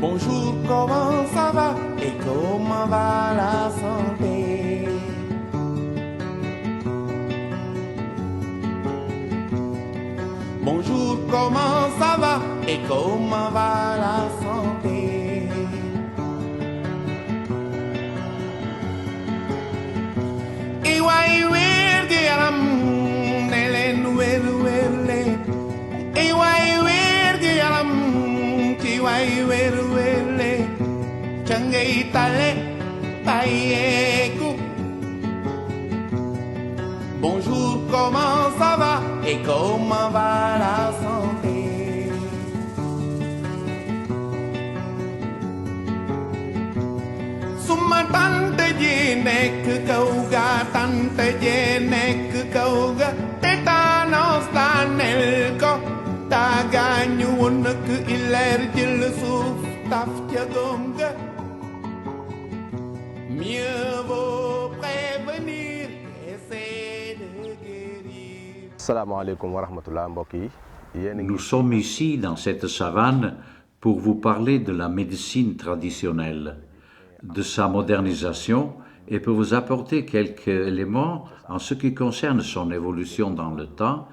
Bonjour, comment ça va et comment va la santé? Bonjour, comment ça va et comment va la santé? Bonjour, comment ça va et comment va la santé? Suma tante je nek kauga, tante je nek kauga, tetanos tanel ko, taganyu wonak iler jil suuf taf jagonga. Mieux vaut prévenir qu'essayer de guérir. Assalamu alaikum wa rahmatullah mbokk yi. Nous sommes ici dans cette savane pour vous parler de la médecine traditionnelle, de sa modernisation et pour vous apporter quelques éléments en ce qui concerne son évolution dans le temps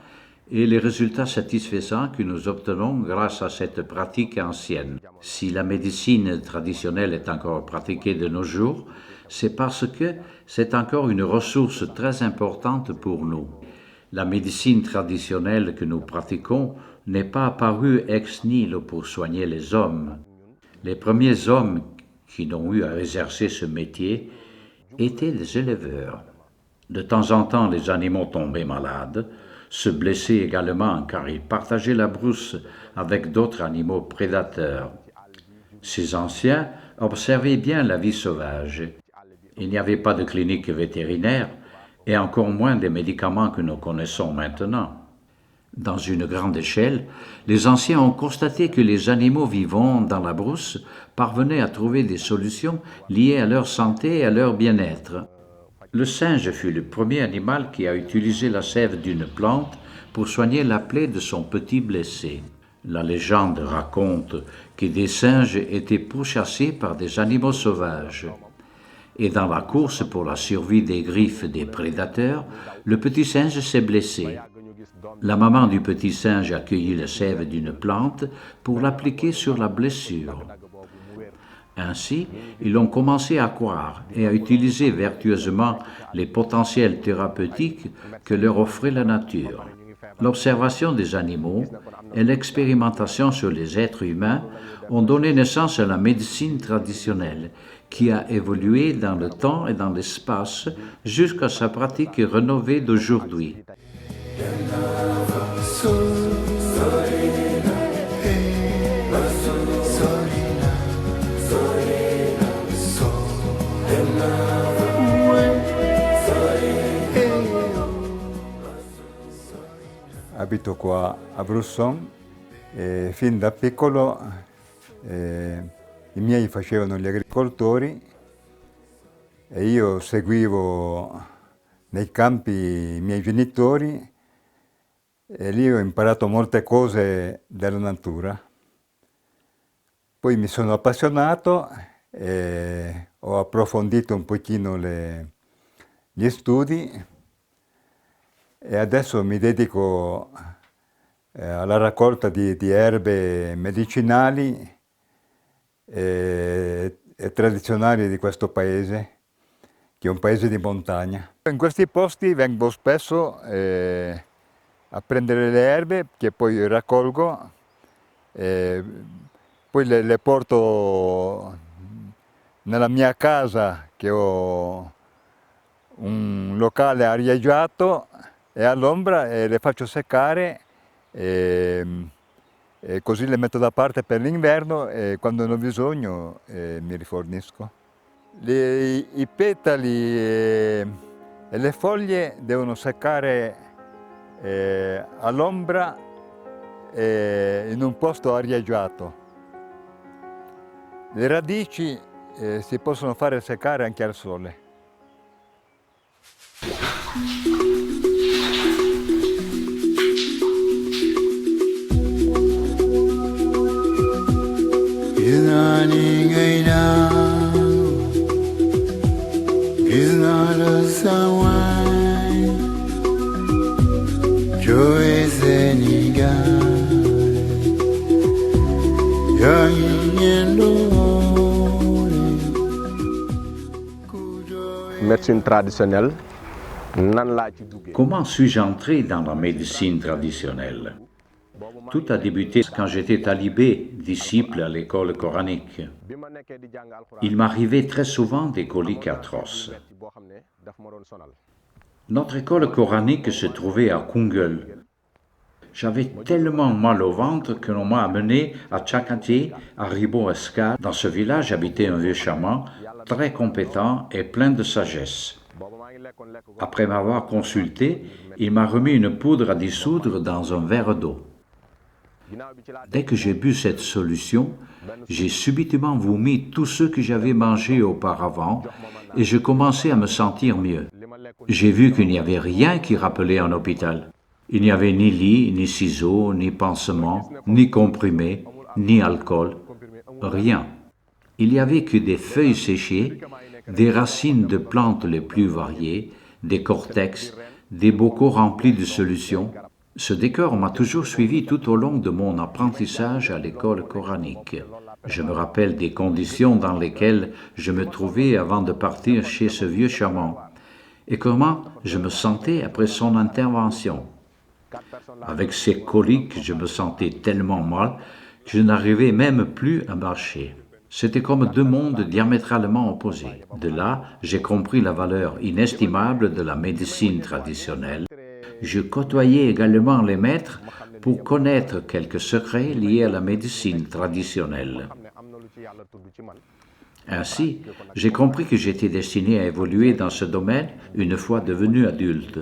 et les résultats satisfaisants que nous obtenons grâce à cette pratique ancienne. Si la médecine traditionnelle est encore pratiquée de nos jours, c'est parce que c'est encore une ressource très importante pour nous. La médecine traditionnelle que nous pratiquons n'est pas apparue ex nihilo pour soigner les hommes. Les premiers hommes qui n'ont eu à exercer ce métier étaient des éleveurs. De temps en temps, les animaux tombaient malades, se blessaient également car ils partageaient la brousse avec d'autres animaux prédateurs. Ces anciens observaient bien la vie sauvage. Il n'y avait pas de clinique vétérinaire et encore moins des médicaments que nous connaissons maintenant. Dans une grande échelle, les anciens ont constaté que les animaux vivant dans la brousse parvenaient à trouver des solutions liées à leur santé et à leur bien-être. Le singe fut le premier animal qui a utilisé la sève d'une plante pour soigner la plaie de son petit blessé. La légende raconte que des singes étaient pourchassés par des animaux sauvages. Et dans la course pour la survie des griffes des prédateurs, le petit singe s'est blessé. La maman du petit singe a cueilli la sève d'une plante pour l'appliquer sur la blessure. Ainsi, ils ont commencé à croire et à utiliser vertueusement les potentiels thérapeutiques que leur offrait la nature. L'observation des animaux et l'expérimentation sur les êtres humains ont donné naissance à la médecine traditionnelle, qui a évolué dans le temps et dans l'espace jusqu'à sa pratique rénovée d'aujourd'hui. Abito qua a Brusson e fin da piccolo i miei facevano gli agricoltori e io seguivo nei campi i miei genitori e lì ho imparato molte cose della natura. Poi mi sono appassionato e ho approfondito un pochino gli studi e adesso mi dedico alla raccolta di erbe medicinali e tradizionali di questo paese, che è un paese di montagna. In questi posti vengo spesso a prendere le erbe che poi raccolgo, poi le porto nella mia casa, che ho un locale arieggiato e all'ombra, e le faccio seccare e così le metto da parte per l'inverno e quando ne ho bisogno mi rifornisco. I petali e le foglie devono seccare all'ombra in un posto arieggiato. Le radici si possono fare seccare anche al sole. You're Johnny Gaida is not a someone. Joy Seniga médecine traditionnelle nan laa ci duggee. Comment suis-je entré dans la médecine traditionnelle? Tout a débuté quand j'étais talibé, disciple à l'école coranique. Il m'arrivait très souvent des coliques atroces. Notre école coranique se trouvait à Koungheul. J'avais tellement mal au ventre que l'on m'a amené à Tchakati, à Ribo-Escale. Dans ce village habitait un vieux chaman, très compétent et plein de sagesse. Après m'avoir consulté, il m'a remis une poudre à dissoudre dans un verre d'eau. Dès que j'ai bu cette solution, j'ai subitement vomi tout ce que j'avais mangé auparavant et je commençais à me sentir mieux. J'ai vu qu'il n'y avait rien qui rappelait un hôpital. Il n'y avait ni lit, ni ciseaux, ni pansements, ni comprimés, ni alcool, rien. Il n'y avait que des feuilles séchées, des racines de plantes les plus variées, des cortex, des bocaux remplis de solutions. Ce décor m'a toujours suivi tout au long de mon apprentissage à l'école coranique. Je me rappelle des conditions dans lesquelles je me trouvais avant de partir chez ce vieux chaman et comment je me sentais après son intervention. Avec ces coliques, je me sentais tellement mal que je n'arrivais même plus à marcher. C'était comme deux mondes diamétralement opposés. De là, j'ai compris la valeur inestimable de la médecine traditionnelle. Je côtoyais également les maîtres pour connaître quelques secrets liés à la médecine traditionnelle. Ainsi, j'ai compris que j'étais destiné à évoluer dans ce domaine une fois devenu adulte.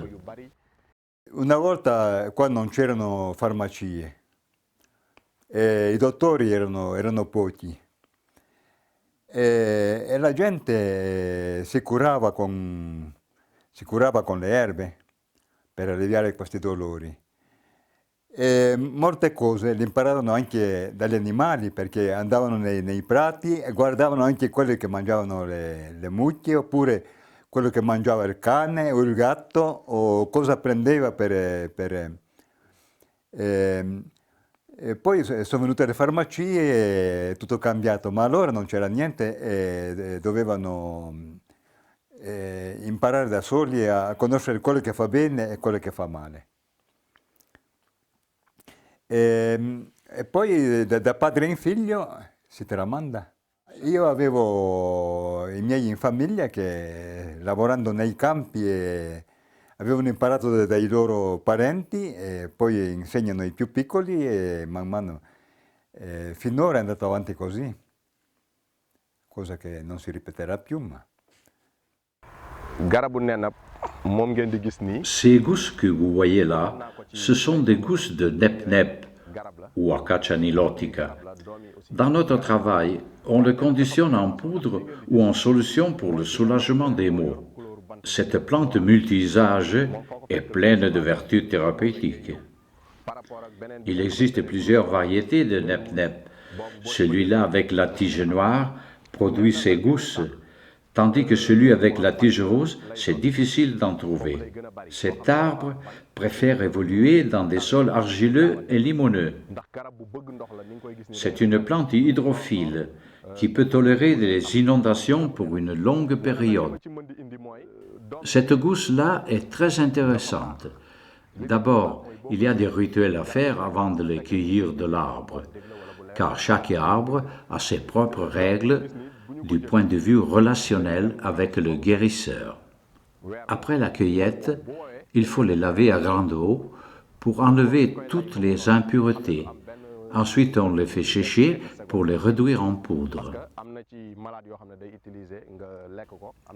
Una volta, qua non c'erano farmacie, i dottori erano pochi e la gente si curava con le erbe per alleviare questi dolori. E molte cose le impararono anche dagli animali perché andavano nei prati e guardavano anche quelli che mangiavano le mucche oppure quello che mangiava il cane o il gatto o cosa prendeva e poi sono venute le farmacie e tutto cambiato, ma allora non c'era niente e dovevano imparare da soli a conoscere quello che fa bene e quello che fa male. E poi da padre in figlio si tramanda. Io avevo i miei in famiglia che lavorando nei campi avevano imparato dai loro parenti e poi insegnano ai più piccoli e man mano finora è andato avanti così, cosa che non si ripeterà più. Ma... Ces gousses que vous voyez là, ce sont des gousses de nep-nep ou Acacia nilotica. Dans notre travail, on le conditionne en poudre ou en solution pour le soulagement des maux. Cette plante multi-usage est pleine de vertus thérapeutiques. Il existe plusieurs variétés de nep-nep. Celui-là avec la tige noire produit ses gousses, tandis que celui avec la tige rose, c'est difficile d'en trouver. Cet arbre préfère évoluer dans des sols argileux et limoneux. C'est une plante hydrophile qui peut tolérer les inondations pour une longue période. Cette gousse-là est très intéressante. D'abord, il y a des rituels à faire avant de les cueillir de l'arbre, car chaque arbre a ses propres règles du point de vue relationnel avec le guérisseur. Après la cueillette, il faut les laver à grande eau pour enlever toutes les impuretés. Ensuite, on les fait sécher pour les réduire en poudre.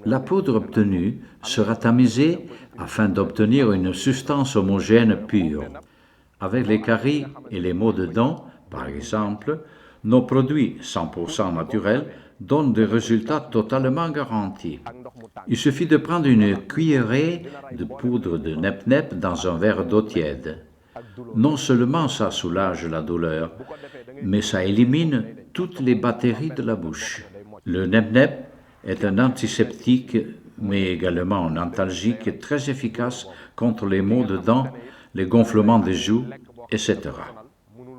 La poudre obtenue sera tamisée afin d'obtenir une substance homogène pure. Avec les caries et les maux de dents, par exemple, nos produits 100% naturels donnent des résultats totalement garantis. Il suffit de prendre une cuillerée de poudre de nep-nep dans un verre d'eau tiède. Non seulement ça soulage la douleur, mais ça élimine toutes les bactéries de la bouche. Le nep-nep est un antiseptique, mais également un antalgique très efficace contre les maux de dents, les gonflements des joues, etc.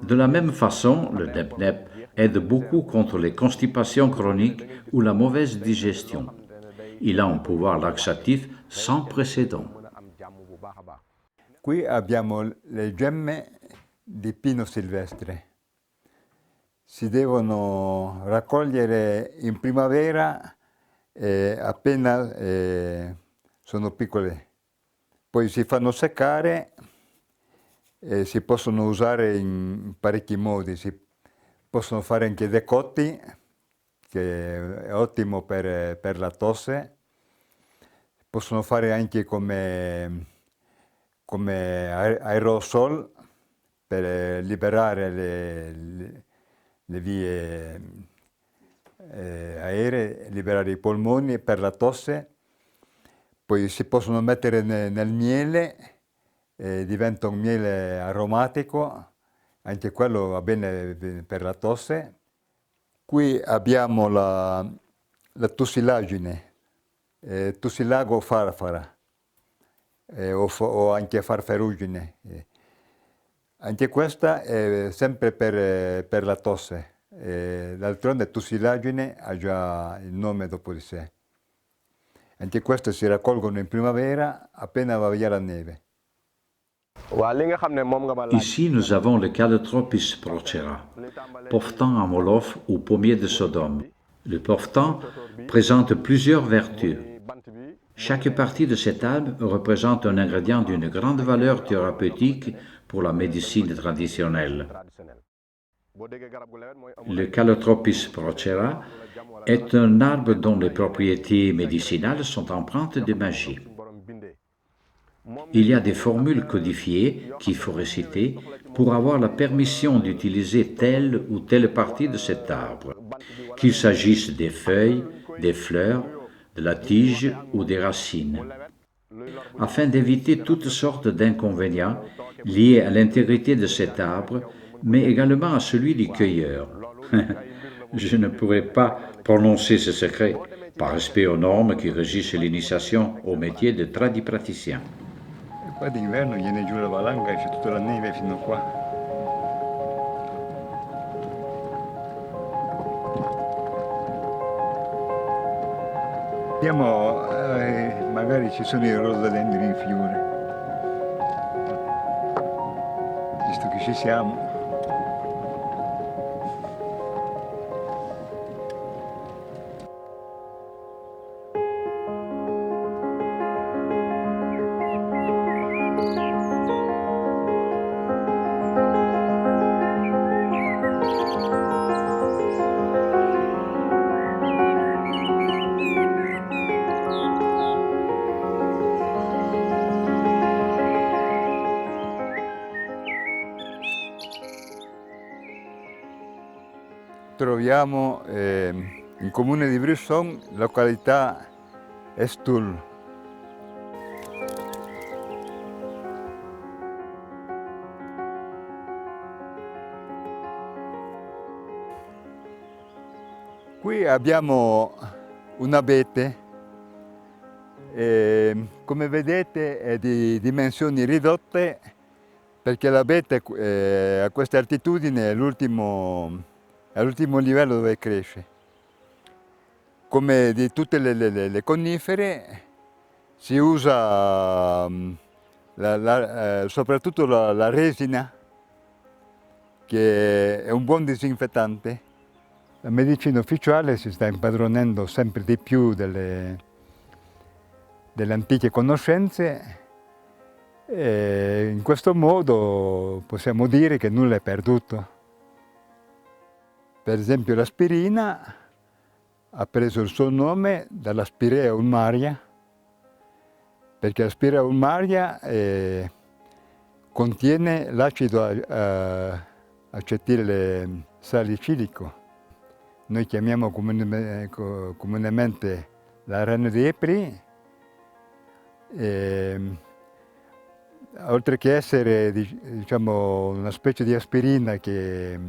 De la même façon, le nep-nep aide beaucoup contre les constipations chroniques ou la mauvaise digestion. Il a un pouvoir laxatif sans précédent. Qui abbiamo le gemme di pino silvestre. Si devono raccogliere in primavera appena sono piccole. Poi si fanno seccare e si possono usare in parecchi modi. Si possono fare anche decotti, che è ottimo per la tosse. Possono fare anche come aerosol per liberare le vie aeree, liberare i polmoni per la tosse. Poi si possono mettere nel miele, diventa un miele aromatico, anche quello va bene per la tosse. Qui abbiamo la tussilagine, tussilago farfara. O anche farferugine. Anche questa è sempre per la tosse. D'altronde tussilagine ha già il nome dopo di sé. Anche queste si raccolgono in primavera appena va via la neve. Ici, nous avons le Calotropis procera, portant en wolof ou pommier de Sodome. Le portant présente plusieurs vertus. Chaque partie de cet arbre représente un ingrédient d'une grande valeur thérapeutique pour la médecine traditionnelle. Le Calotropis procera est un arbre dont les propriétés médicinales sont empreintes de magie. Il y a des formules codifiées qu'il faut réciter pour avoir la permission d'utiliser telle ou telle partie de cet arbre, qu'il s'agisse des feuilles, des fleurs, de la tige ou des racines, afin d'éviter toutes sortes d'inconvénients liés à l'intégrité de cet arbre, mais également à celui du cueilleur. Je ne pourrais pas prononcer ce secret par respect aux normes qui régissent l'initiation au métier de tradipraticien. E qua d'inverno viene giù la valanga e c'è tutta la neve fino qua. Vediamo, magari ci sono i rhododendri in fiore, visto che ci siamo. Troviamo in comune di Brisson, località Estul. Qui abbiamo un abete, come vedete è di dimensioni ridotte perché l'abete a queste altitudini è l'ultimo livello dove cresce. Come di tutte le conifere si usa soprattutto la resina, che è un buon disinfettante. La medicina ufficiale si sta impadronendo sempre di più delle antiche conoscenze e in questo modo possiamo dire che nulla è perduto. Per esempio l'aspirina ha preso il suo nome dalla Spirea ulmaria, perché la Spirea ulmaria contiene l'acido acetil salicilico. Noi chiamiamo comunemente la rana di Epri, oltre che essere diciamo, una specie di aspirina che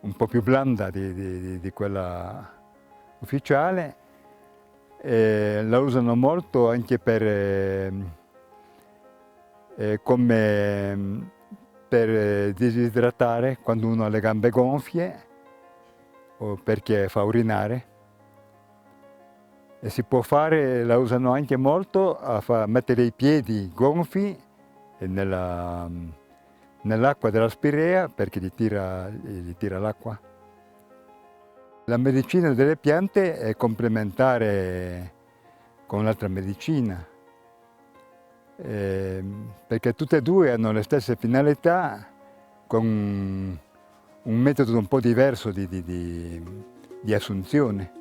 un po' più blanda di quella ufficiale, e la usano molto anche come per disidratare quando uno ha le gambe gonfie o perché fa urinare. E si può fare, la usano anche molto a mettere i piedi gonfi nell'acqua della spirea perché gli tira l'acqua. La medicina delle piante è complementare con l'altra medicina, perché tutte e due hanno le stesse finalità con un metodo un po' diverso di assunzione.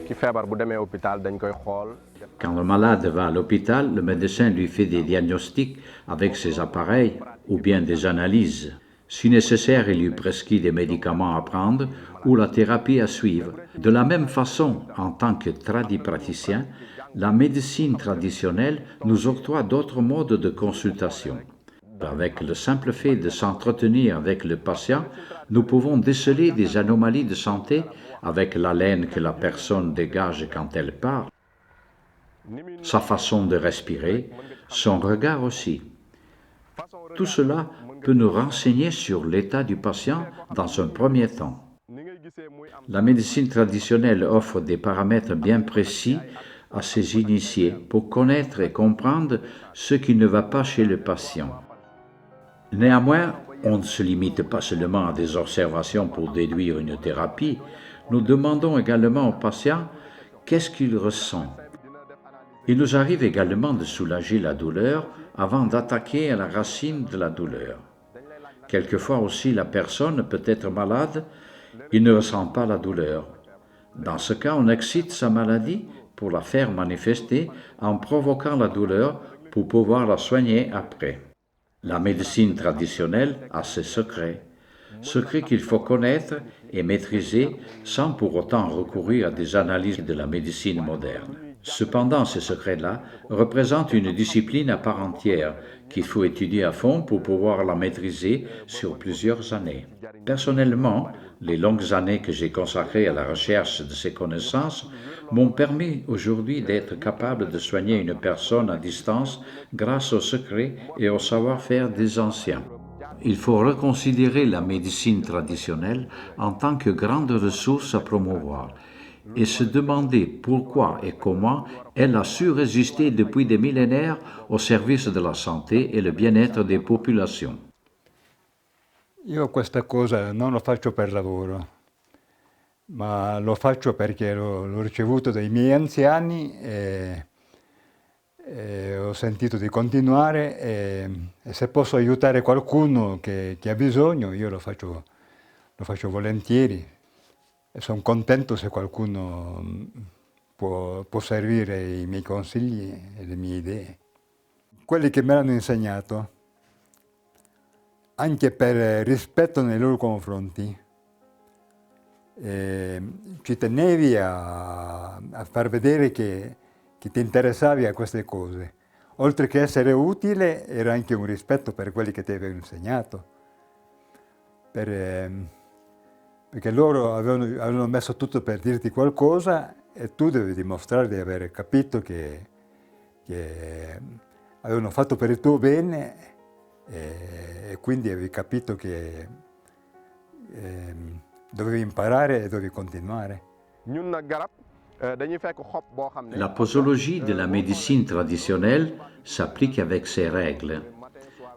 ki feebar bu demee hôpital dañ koy xool. Quand le malade va à l'hôpital, le médecin lui fait des diagnostics avec ses appareils ou bien des analyses. Si nécessaire, il lui prescrit des médicaments à prendre ou la thérapie à suivre. De la même façon, en tant que tradipraticien, la médecine traditionnelle nous octroie d'autres modes de consultation. Avec le simple fait de s'entretenir avec le patient, nous pouvons déceler des anomalies de santé avec l'haleine que la personne dégage quand elle parle, sa façon de respirer, son regard aussi. Tout cela peut nous renseigner sur l'état du patient dans un premier temps. La médecine traditionnelle offre des paramètres bien précis à ses initiés pour connaître et comprendre ce qui ne va pas chez le patient. Néanmoins, on ne se limite pas seulement à des observations pour déduire une thérapie. Nous demandons également au patient qu'est-ce qu'il ressent. Il nous arrive également de soulager la douleur avant d'attaquer à la racine de la douleur. Quelquefois aussi, la personne peut être malade, il ne ressent pas la douleur. Dans ce cas, on excite sa maladie pour la faire manifester en provoquant la douleur pour pouvoir la soigner après. La médecine traditionnelle a ses secrets qu'il faut connaître et maîtriser sans pour autant recourir à des analyses de la médecine moderne. Cependant, ces secrets-là représentent une discipline à part entière qu'il faut étudier à fond pour pouvoir la maîtriser sur plusieurs années. Personnellement, les longues années que j'ai consacrées à la recherche de ces connaissances m'ont permis aujourd'hui d'être capable de soigner une personne à distance grâce aux secrets et au savoir-faire des anciens. Il faut reconsidérer la médecine traditionnelle en tant que grande ressource à promouvoir et se demander pourquoi et comment elle a su résister depuis des millénaires au service de la santé et le bien-être des populations. Io questa cosa non lo faccio per lavoro, ma lo faccio perché l'ho ricevuto dai miei anziani e ho sentito di continuare e se posso aiutare qualcuno che ha bisogno io lo faccio volentieri e sono contento se qualcuno può servire i miei consigli e le mie idee. Quelli che me l'hanno insegnato, anche per rispetto nei loro confronti, ci tenevi a far vedere che ti interessavi a queste cose. Oltre che essere utile, era anche un rispetto per quelli che ti avevano insegnato. Perché loro avevano messo tutto per dirti qualcosa e tu devi dimostrare di aver capito che avevano fatto per il tuo bene e quindi avevi capito che dovevi imparare e dovevi continuare. La posologie de la médecine traditionnelle s'applique avec ses règles.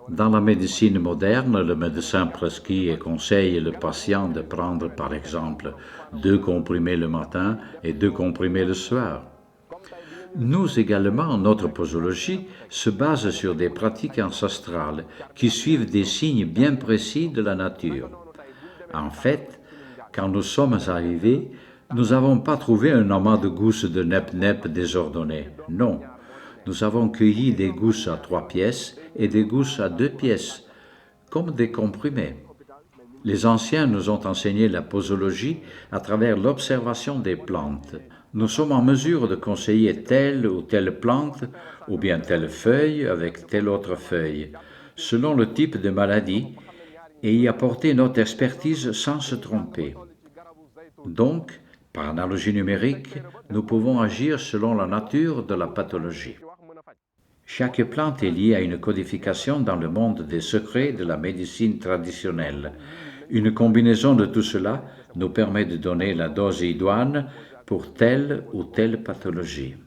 Dans la médecine moderne, le médecin prescrit et conseille le patient de prendre par exemple 2 comprimés le matin et 2 comprimés le soir. Nous également, notre posologie se base sur des pratiques ancestrales qui suivent des signes bien précis de la nature. En fait, quand nous sommes arrivés, nous n'avons pas trouvé un amas de gousses de nep-nep désordonnées. Non, nous avons cueilli des gousses à 3 pièces et des gousses à 2 pièces, comme des comprimés. Les anciens nous ont enseigné la posologie à travers l'observation des plantes. Nous sommes en mesure de conseiller telle ou telle plante, ou bien telle feuille avec telle autre feuille, selon le type de maladie, et y apporter notre expertise sans se tromper. Donc, par analogie numérique, nous pouvons agir selon la nature de la pathologie. Chaque plante est liée à une codification dans le monde des secrets de la médecine traditionnelle. Une combinaison de tout cela nous permet de donner la dose idoine pour telle ou telle pathologie.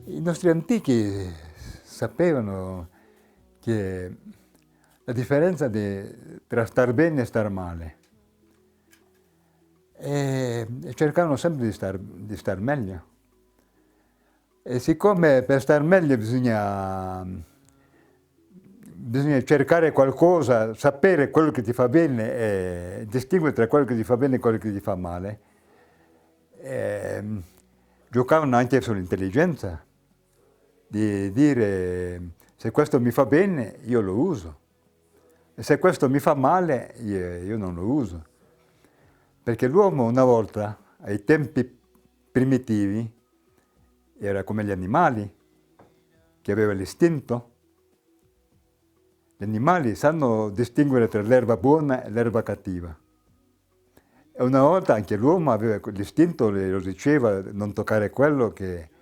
I nostri antichi sapevano che la differenza tra star bene e star male e cercavano sempre di star meglio. E siccome per star meglio bisogna cercare qualcosa, sapere quello che ti fa bene e distinguere tra quello che ti fa bene e quello che ti fa male, giocavano anche sull'intelligenza, di dire se questo mi fa bene io lo uso e se questo mi fa male io non lo uso. Perché l'uomo una volta, ai tempi primitivi, era come gli animali, che aveva l'istinto. Gli animali sanno distinguere tra l'erba buona e l'erba cattiva. E una volta anche l'uomo aveva l'istinto, lo diceva, non toccare quello che...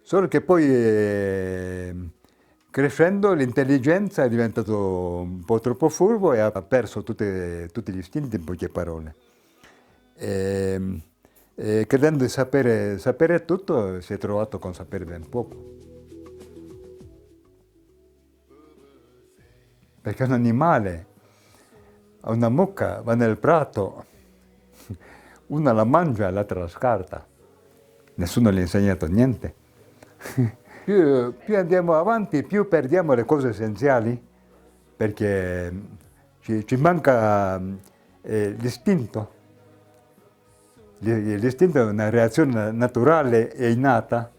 Solo che poi crescendo l'intelligenza è diventato un po' troppo furbo e ha perso tutti gli istinti in poche parole. E credendo di sapere tutto si è trovato con sapere ben poco. Perché un animale, una mucca va nel prato, una la mangia e l'altra la scarta. Nessuno gli ha insegnato niente. Più andiamo avanti, più perdiamo le cose essenziali, perché ci manca l'istinto. L'istinto è una reazione naturale e innata.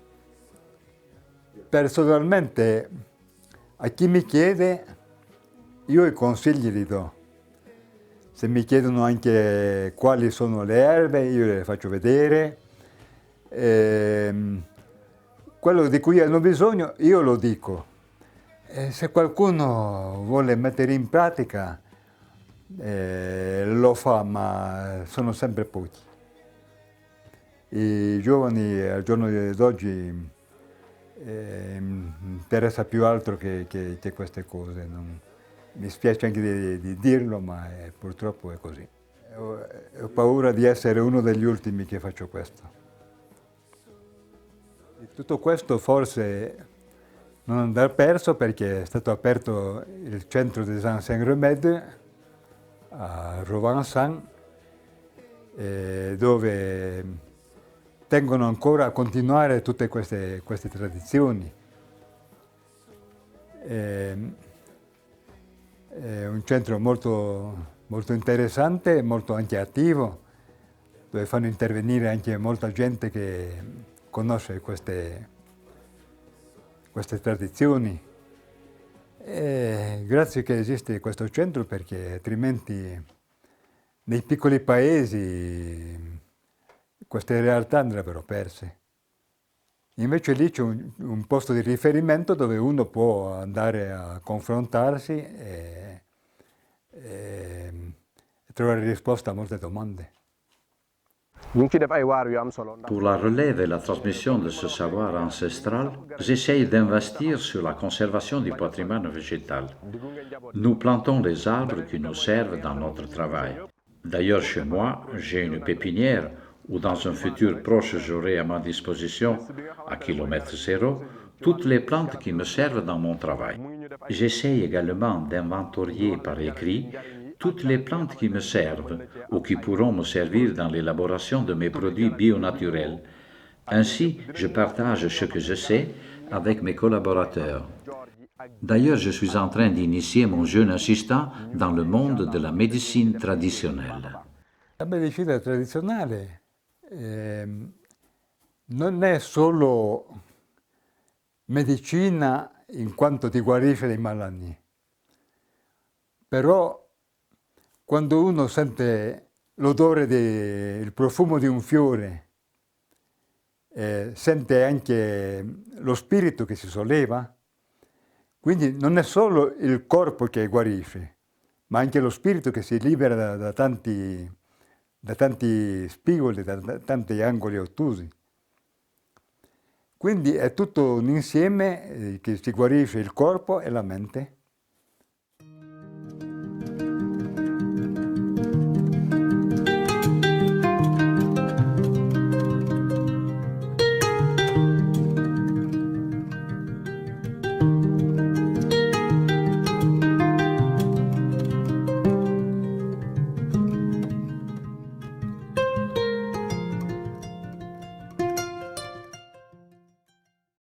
Personalmente, a chi mi chiede, io i consigli li do. Se mi chiedono anche quali sono le erbe, io le faccio vedere. Quello di cui hanno bisogno, io lo dico. E se qualcuno vuole mettere in pratica, lo fa, ma sono sempre pochi. I giovani al giorno d'oggi interessa più altro che queste cose. Mi spiace anche di dirlo, ma purtroppo è così. Ho paura di essere uno degli ultimi che faccio questo. Tutto questo forse non andrà perso perché è stato aperto il centro des Anciens Remèdes a Rovensant, dove tengono ancora a continuare tutte queste tradizioni. È un centro molto interessante, molto anche attivo, dove fanno intervenire anche molta gente che conosce queste tradizioni. E grazie che esiste questo centro, perché altrimenti nei piccoli paesi queste realtà andrebbero perse. Invece lì c'è un posto di riferimento dove uno può andare a confrontarsi e trovare risposta a molte domande. ñu ngi ci def ay waar yu am solo ndax Pour la relève et la transmission de ce savoir ancestral, j'essaye d'investir sur la conservation du patrimoine végétal. Nous plantons les arbres qui nous servent dans notre travail. D'ailleurs, chez moi, j'ai une pépinière où dans un futur proche, j'aurai à ma disposition, à kilomètre zéro, toutes les plantes qui me servent dans mon travail. J'essaye également d'inventorier par écrit toutes les plantes qui me servent ou qui pourront me servir dans l'élaboration de mes produits bionaturels. Ainsi, je partage ce que je sais avec mes collaborateurs. D'ailleurs, je suis en train d'initier mon jeune assistant dans le monde de la médecine traditionnelle. La medicina tradizionale non è solo medicina in quanto ti guarisce dai malanni, però quando uno sente l'odore, il profumo di un fiore, sente anche lo spirito che si solleva, quindi non è solo il corpo che guarisce, ma anche lo spirito che si libera da tanti spigoli, da tanti angoli ottusi. Quindi è tutto un insieme che si guarisce il corpo e la mente.